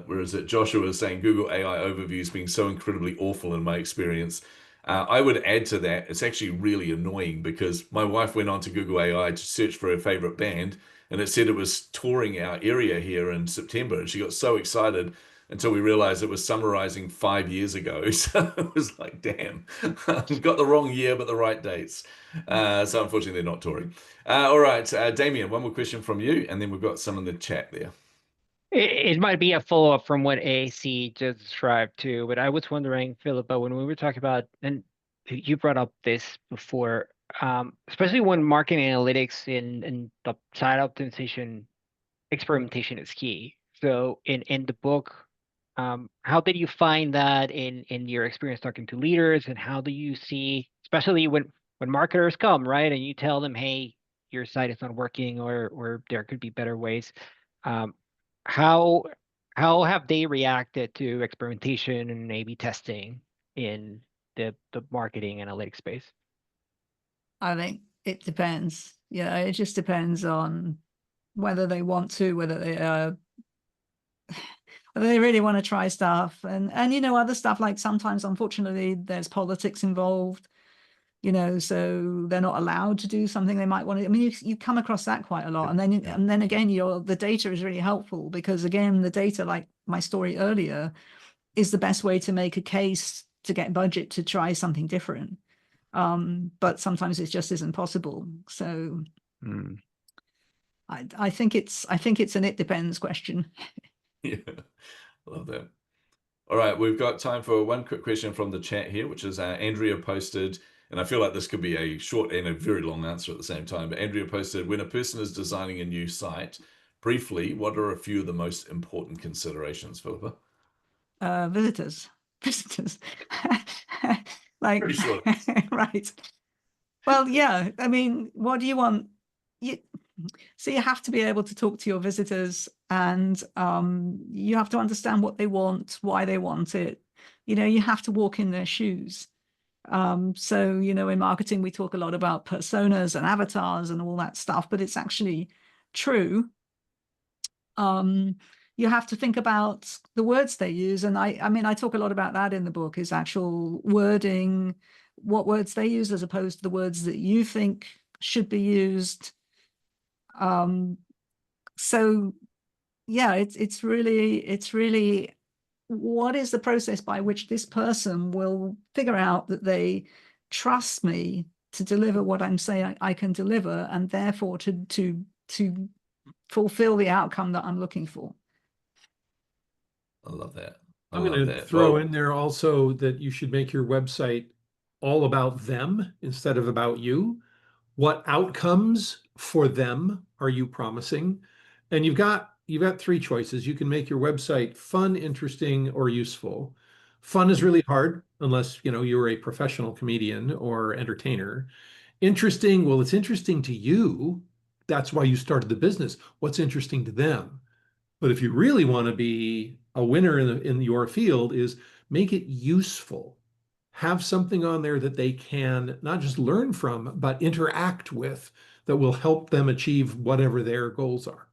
Where is it? Joshua is saying Google AI overviews being so incredibly awful in my experience. I would add to that, it's actually really annoying because my wife went on to Google AI to search for her favorite band, and it said it was touring our area here in September, and she got so excited until we realized it was summarizing 5 years ago. So it was like, damn, got the wrong year, but the right dates. So unfortunately, they're not touring. All right, Damien, one more question from you, and then we've got some in the chat there. It might be a follow-up from what AC just described too, but I was wondering, Philippa, when we were talking about, and you brought up this before, especially when marketing analytics and the site optimization experimentation is key. So in the book, how did you find that in your experience talking to leaders, and how do you see, especially when marketers come, right, and you tell them, hey, your site is not working, or there could be better ways. How have they reacted to experimentation and A/B testing in the marketing analytics space? I think it depends. Yeah, it just depends on whether they want to, whether they really want to try stuff, and other stuff, like sometimes, unfortunately, there's politics involved. So they're not allowed to do something they might want to. I mean, you come across that quite a lot, and then again, the data is really helpful, because again, the data, like my story earlier, is the best way to make a case to get budget to try something different. But sometimes it just isn't possible. So I think it's an it depends question. Yeah, love that. All right, we've got time for one quick question from the chat here, which is Andrea posted, and I feel like this could be a short and a very long answer at the same time, but Andrea posted, when a person is designing a new site, briefly, what are a few of the most important considerations, Philippa? Visitors. Like, pretty short. Right. Well, yeah, I mean, what do you want? So you have to be able to talk to your visitors, and you have to understand what they want, why they want it. You have to walk in their shoes. So, in marketing, we talk a lot about personas and avatars and all that stuff, but it's actually true. You have to think about the words they use. And I mean, I talk a lot about that in the book, is actual wording, what words they use as opposed to the words that you think should be used. So yeah, it's really what is the process by which this person will figure out that they trust me to deliver what I'm saying I can deliver, and therefore to fulfill the outcome that I'm looking for. I love that. I'm going to throw in there also that you should make your website all about them instead of about you. What outcomes for them are you promising? And you've got three choices. You can make your website fun, interesting, or useful. Fun is really hard unless you're a professional comedian or entertainer. Interesting, well, it's interesting to you. That's why you started the business. What's interesting to them? But if you really want to be a winner in your field, is make it useful. Have something on there that they can not just learn from, but interact with, that will help them achieve whatever their goals are.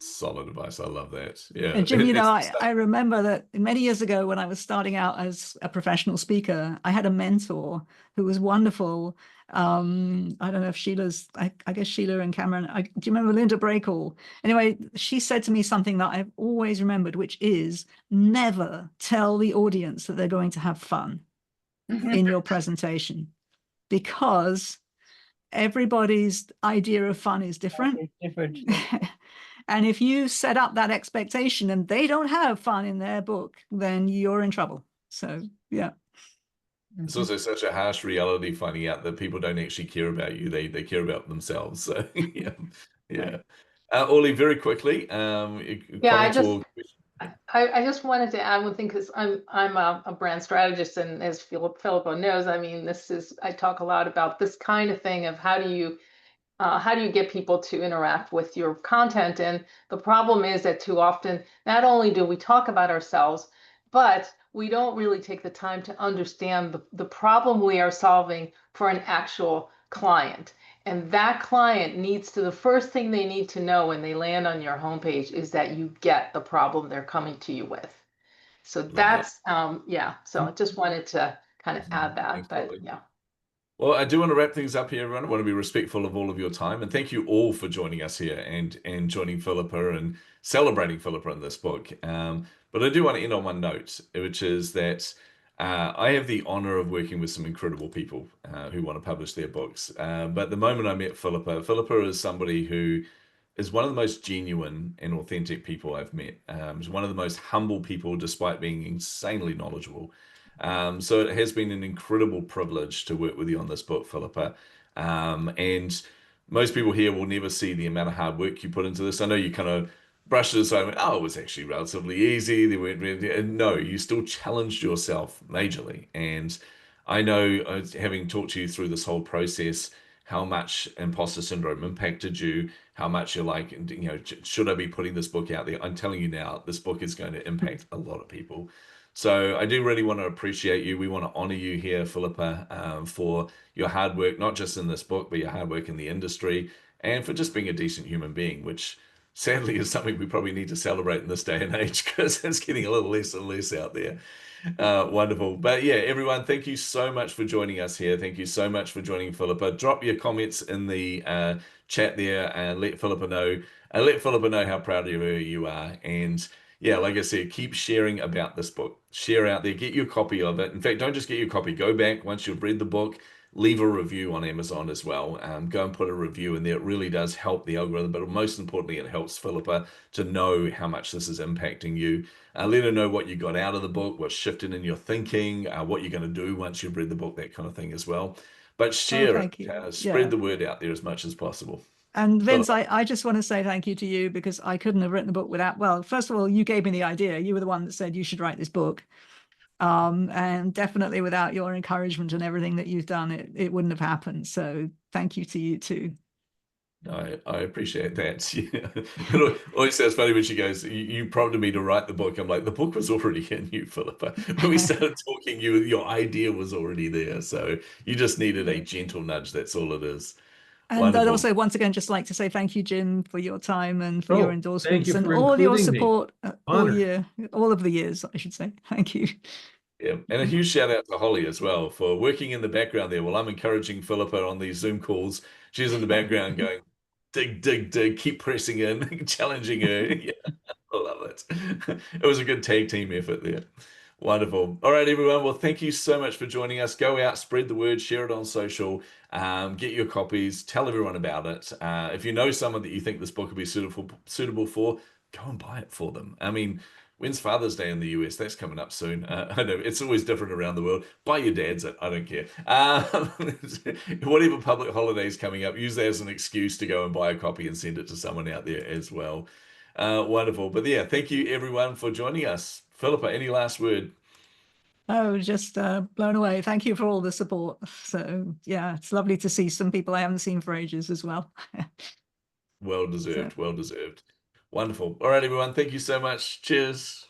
Solid advice. I love that. Yeah. And Jim, I remember that many years ago when I was starting out as a professional speaker, I had a mentor who was wonderful. I don't know if I guess Sheila and Cameron, do you remember Linda Brakell? Anyway, she said to me something that I've always remembered, which is never tell the audience that they're going to have fun in your presentation, because everybody's idea of fun is different. And if you set up that expectation and they don't have fun in their book, then you're in trouble. So, yeah. It's also such a harsh reality, finding out that people don't actually care about you. They care about themselves. So, yeah. Yeah. Orly, very quickly. I just wanted to add one thing, because I'm a brand strategist, and as Philippa knows, I mean, I talk a lot about this kind of thing of how do you get people to interact with your content. And the problem is that too often, not only do we talk about ourselves, but we don't really take the time to understand the problem we are solving for an actual client. And that client the first thing they need to know when they land on your homepage is that you get the problem they're coming to you with. So that's, so I just wanted to kind of add that, but yeah. Well, I do want to wrap things up here, everyone. I want to be respectful of all of your time, and thank you all for joining us here and joining Philippa and celebrating Philippa in this book. But I do want to end on one note, which is that I have the honor of working with some incredible people who want to publish their books. But the moment I met Philippa is somebody who is one of the most genuine and authentic people I've met. He's one of the most humble people, despite being insanely knowledgeable. So it has been an incredible privilege to work with you on this book, Philippa. And most people here will never see the amount of hard work you put into this. I know you kind of brushed it aside and went, oh, it was actually relatively easy. They weren't really, no, you still challenged yourself majorly. And I know, having talked to you through this whole process, how much imposter syndrome impacted you, how much you're like, you know, should I be putting this book out there? I'm telling you now, this book is going to impact a lot of people. So I do really want to appreciate you. We want to honor you here, Philippa, for your hard work, not just in this book, but your hard work in the industry, and for just being a decent human being, which sadly is something we probably need to celebrate in this day and age, because it's getting a little less and less out there. Wonderful. But yeah, everyone, thank you so much for joining us here. Thank you so much for joining Philippa. Drop your comments in the chat there and let Philippa know. Let Philippa know how proud of her you are. And yeah, like I said, keep sharing about this book. Share out there. Get your copy of it. In fact, don't just get your copy. Go back once you've read the book. Leave a review on Amazon as well. Go and put a review in there. It really does help the algorithm, but most importantly, it helps Philippa to know how much this is impacting you. Let her know what you got out of the book, what's shifted in your thinking, what you're going to do once you've read the book, that kind of thing as well. But share it. Spread the word out there as much as possible. And Vince, I just want to say thank you to you, because I couldn't have written the book without, well, first of all, you gave me the idea. You were the one that said you should write this book. And definitely without your encouragement and everything that you've done, it wouldn't have happened. So thank you to you too. I appreciate that. Yeah. It always sounds funny when she goes, you prompted me to write the book. I'm like, the book was already in you, Philippa. When we started talking, your idea was already there. So you just needed a gentle nudge. That's all it is. And Wonderful. I'd also once again just like to say thank you, Jim, for your time and for your endorsements you and for all your including me. support all of the years, I should say. Thank you. Yeah, and a huge shout out to Holly as well for working in the background there. While I'm encouraging Philippa on these Zoom calls, she's in the background going, dig, dig, dig, keep pressing in, challenging her. Yeah, I love it. It was a good tag team effort there. Wonderful. All right, everyone. Well, thank you so much for joining us. Go out, spread the word, share it on social, get your copies, tell everyone about it. If you know someone that you think this book would be suitable for, go and buy it for them. I mean, when's Father's Day in the US? That's coming up soon. I know it's always different around the world. Buy your dad's it. I don't care. Whatever public holidays coming up, use that as an excuse to go and buy a copy and send it to someone out there as well. Wonderful. But yeah, thank you everyone for joining us. Philippa, any last word? Oh, just blown away. Thank you for all the support. So yeah, it's lovely to see some people I haven't seen for ages as well. Well deserved. Well deserved. Wonderful. All right, everyone. Thank you so much. Cheers.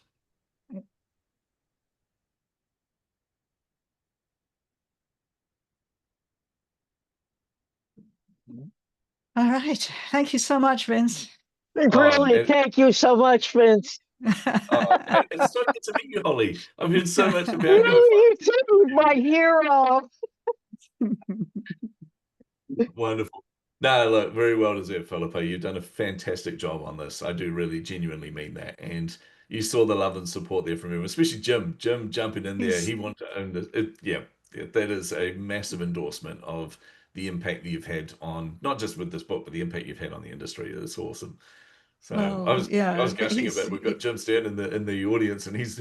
All right. Thank you so much, Vince. Really, thank you so much, Vince. It's so good to meet you, Holly. I've heard so much about you. You too, my hero. Wonderful. No, look, very well deserved, Philippa. You've done a fantastic job on this. I do really genuinely mean that. And you saw the love and support there from him, especially Jim. Jim jumping in there. He wanted to own this. Yeah, that is a massive endorsement of the impact that you've had on, not just with this book, but the impact you've had on the industry. It's awesome. So I was gushing a bit. We've got Jim Stern in the audience, and he's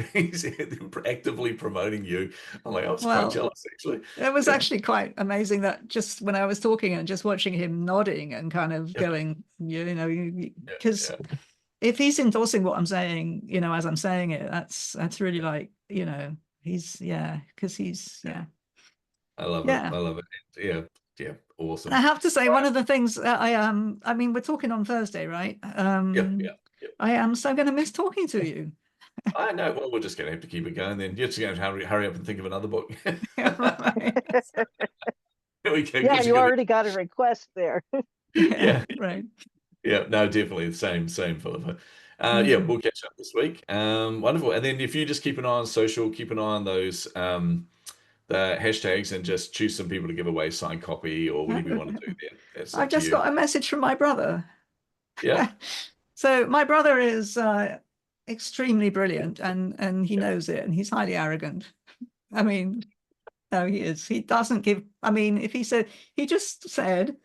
actively promoting you. I'm like, I was quite jealous actually. It was actually quite amazing that just when I was talking and just watching him nodding and kind of going, because if he's endorsing what I'm saying, as I'm saying it, that's really like, he's because he's I love it. I love it. Yeah, awesome. I have to say, one of the things I mean, we're talking on Thursday, right? Yeah. I am so going to miss talking to you. I know. Well, we're just going to have to keep it going then. You're just going to hurry up and think of another book. Yeah, you already got a request there. Yeah. Right. Yeah, no, definitely. Same, Philippa. Yeah, we'll catch up this week. Wonderful. And then if you just keep an eye on social, keep an eye on those the hashtags and just choose some people to give away signed copy or whatever you want to do there. I've just got a message from my brother. Yeah. So my brother is extremely brilliant and he knows it, and he's highly arrogant. I mean, no, he is. He doesn't give, I mean, if he just said,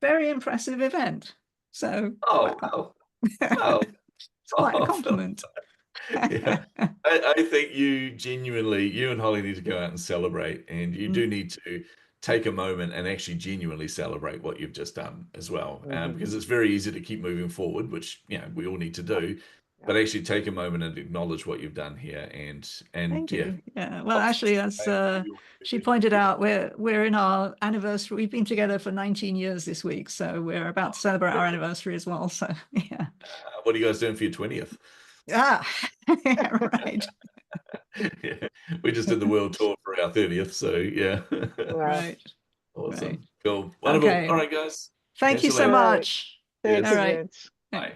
very impressive event. So Oh, well. Well, it's quite a oh, compliment. yeah. I think you and Holly need to go out and celebrate, and you do need to take a moment and actually genuinely celebrate what you've just done as well, because it's very easy to keep moving forward, which we all need to do, but actually take a moment and acknowledge what you've done here, and Thank you. Yeah. Well, actually, as she pointed out, we're in our anniversary. We've been together for 19 years this week, so we're about to celebrate our anniversary as well. So yeah. What are you guys doing for your 20th? Right. Yeah, we just did the world tour for our 30th, so yeah. Right. Awesome. Right. Cool. Wonderful. Okay. All right, guys. Thank you so later. much. Thanks, All right. Vince. Bye. Bye.